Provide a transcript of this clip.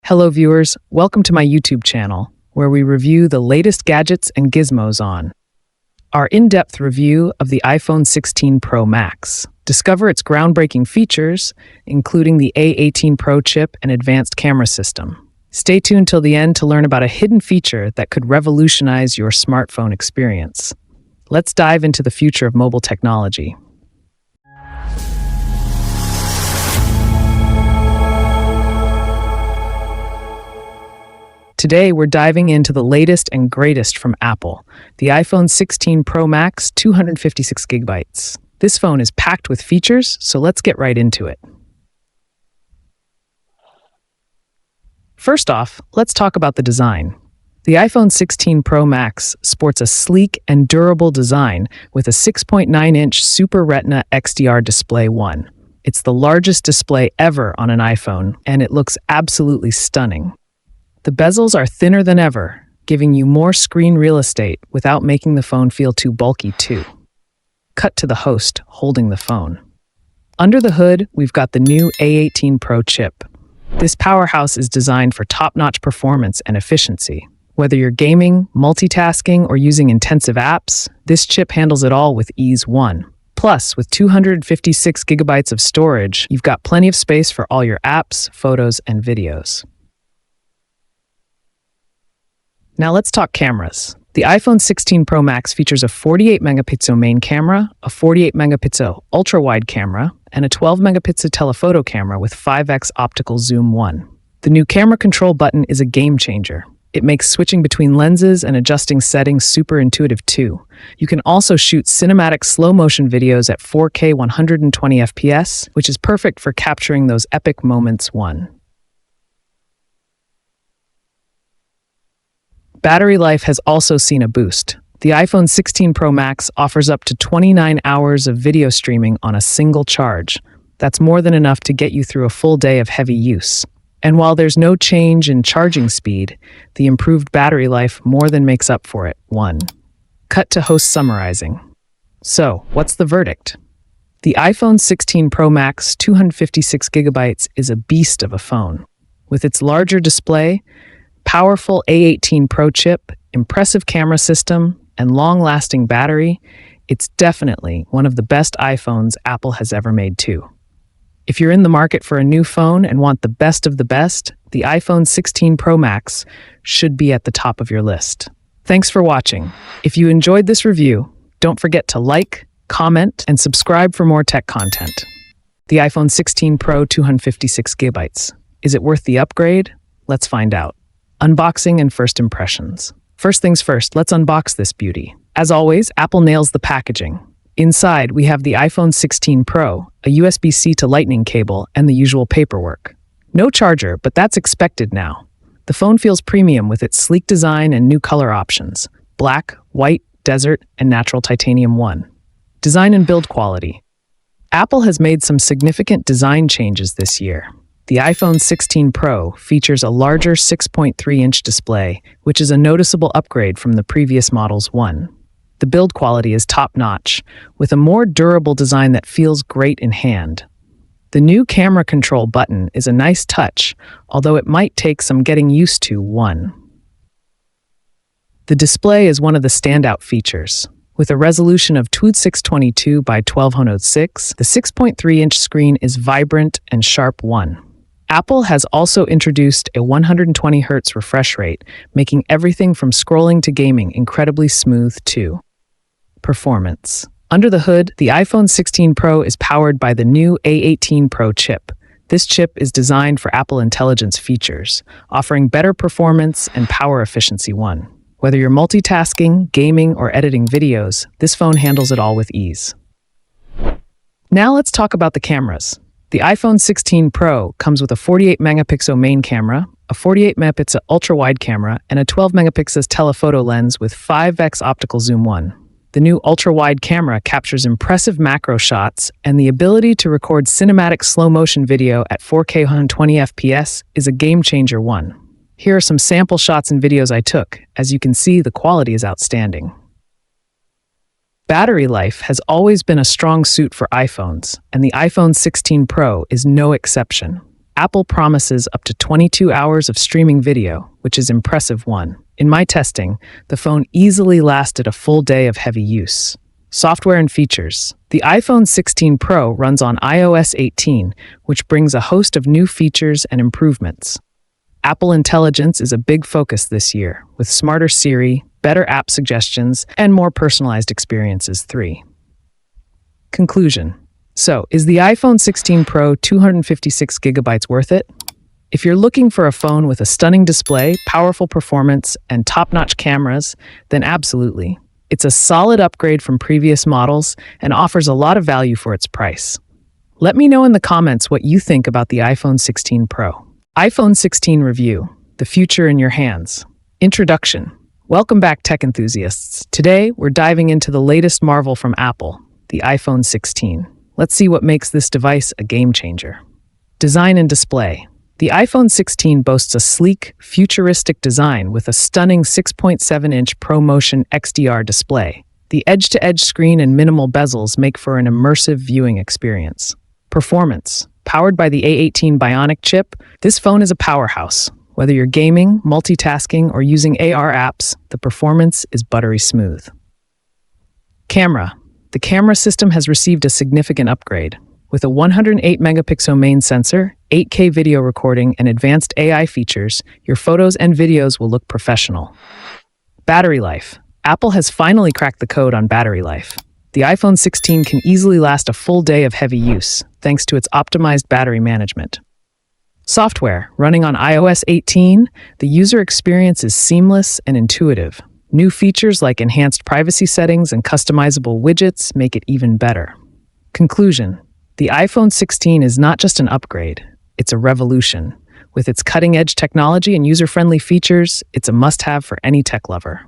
Hello viewers, welcome to my YouTube channel, where we review the latest gadgets and gizmos on our in-depth review of the iPhone 16 Pro Max. Discover its groundbreaking features, including the A18 Pro chip and advanced camera system. Stay tuned till the end to learn about a hidden feature that could revolutionize your smartphone experience. Let's dive into the future of mobile technology. Today, we're diving into the latest and greatest from Apple, the iPhone 16 Pro Max 256 gigabytes. This phone is packed with features, so let's get right into it. First off, let's talk about the design. The iPhone 16 Pro Max sports a sleek and durable design with a 6.9-inch Super Retina XDR Display 1. It's the largest display ever on an iPhone, and it looks absolutely stunning. The bezels are thinner than ever, giving you more screen real estate without making the phone feel too bulky too. Cut to the host holding the phone. Under the hood, we've got the new A18 Pro chip. This powerhouse is designed for top-notch performance and efficiency. Whether you're gaming, multitasking, or using intensive apps, this chip handles it all with ease. Plus, with 256 gigabytes of storage, you've got plenty of space for all your apps, photos, and videos. Now let's talk cameras. The iPhone 16 Pro Max features a 48-megapixel main camera, a 48-megapixel ultra-wide camera, and a 12-megapixel telephoto camera with 5x optical zoom 1. The new camera control button is a game changer. It makes switching between lenses and adjusting settings super intuitive too. You can also shoot cinematic slow-motion videos at 4K 120 FPS, which is perfect for capturing those epic moments. Battery life has also seen a boost. The iPhone 16 Pro Max offers up to 29 hours of video streaming on a single charge. That's more than enough to get you through a full day of heavy use. And while there's no change in charging speed, the improved battery life more than makes up for it. Cut to host summarizing. So, what's the verdict? The iPhone 16 Pro Max 256 gigabytes is a beast of a phone. With its larger display, powerful A18 Pro chip, impressive camera system, and long-lasting battery, it's definitely one of the best iPhones Apple has ever made too. If you're in the market for a new phone and want the best of the best, the iPhone 16 Pro Max should be at the top of your list. Thanks for watching. If you enjoyed this review, don't forget to like, comment, and subscribe for more tech content. The iPhone 16 Pro 256 gigabytes. Is it worth the upgrade? Let's find out. Unboxing and first impressions. First things first, let's unbox this beauty. As always, Apple nails the packaging. Inside, we have the iPhone 16 Pro, a USB-C to Lightning cable, and the usual paperwork. No charger, but that's expected now. The phone feels premium with its sleek design and new color options: black, white, desert, and natural titanium 1. Design and build quality. Apple has made some significant design changes this year. The iPhone 16 Pro features a larger 6.3-inch display, which is a noticeable upgrade from the previous model's one. The build quality is top-notch, with a more durable design that feels great in hand. The new camera control button is a nice touch, although it might take some getting used to. The display is one of the standout features. With a resolution of 2622 by 1206, the 6.3-inch screen is vibrant and sharp. Apple has also introduced a 120 Hz refresh rate, making everything from scrolling to gaming incredibly smooth too. Performance. Under the hood, the iPhone 16 Pro is powered by the new A18 Pro chip. This chip is designed for Apple Intelligence features, offering better performance and power efficiency. Whether you're multitasking, gaming, or editing videos, this phone handles it all with ease. Now let's talk about the cameras. The iPhone 16 Pro comes with a 48-megapixel main camera, a 48-megapixel ultra-wide camera, and a 12-megapixel telephoto lens with 5x optical zoom 1. The new ultra-wide camera captures impressive macro shots, and the ability to record cinematic slow-motion video at 4K 120 FPS is a game-changer. Here are some sample shots and videos I took. As you can see, the quality is outstanding. Battery life has always been a strong suit for iPhones, and the iPhone 16 Pro is no exception. Apple promises up to 22 hours of streaming video, which is impressive one. In my testing, the phone easily lasted a full day of heavy use. Software and features. The iPhone 16 Pro runs on iOS 18, which brings a host of new features and improvements. Apple Intelligence is a big focus this year, with smarter Siri, better app suggestions, and more personalized experiences. 3. Conclusion. So, is the iPhone 16 Pro 256 gigabytes worth it? If you're looking for a phone with a stunning display, powerful performance, and top-notch cameras, then absolutely. It's a solid upgrade from previous models and offers a lot of value for its price. Let me know in the comments what you think about the iPhone 16 Pro. iPhone 16 Review. The future in your hands. Introduction. Welcome back, tech enthusiasts. Today, we're diving into the latest marvel from Apple, the iPhone 16. Let's see what makes this device a game changer. Design and display. The iPhone 16 boasts a sleek, futuristic design with a stunning 6.7-inch ProMotion XDR display. The edge-to-edge screen and minimal bezels make for an immersive viewing experience. Performance. Powered by the A18 Bionic chip, this phone is a powerhouse. Whether you're gaming, multitasking, or using AR apps, the performance is buttery smooth. Camera. The camera system has received a significant upgrade. With a 108-megapixel main sensor, 8K video recording, and advanced AI features, your photos and videos will look professional. Battery life. Apple has finally cracked the code on battery life. The iPhone 16 can easily last a full day of heavy use, thanks to its optimized battery management. Software. Running on iOS 18, the user experience is seamless and intuitive. New features like enhanced privacy settings and customizable widgets make it even better. Conclusion. The iPhone 16 is not just an upgrade, it's a revolution. With its cutting-edge technology and user-friendly features, it's a must-have for any tech lover.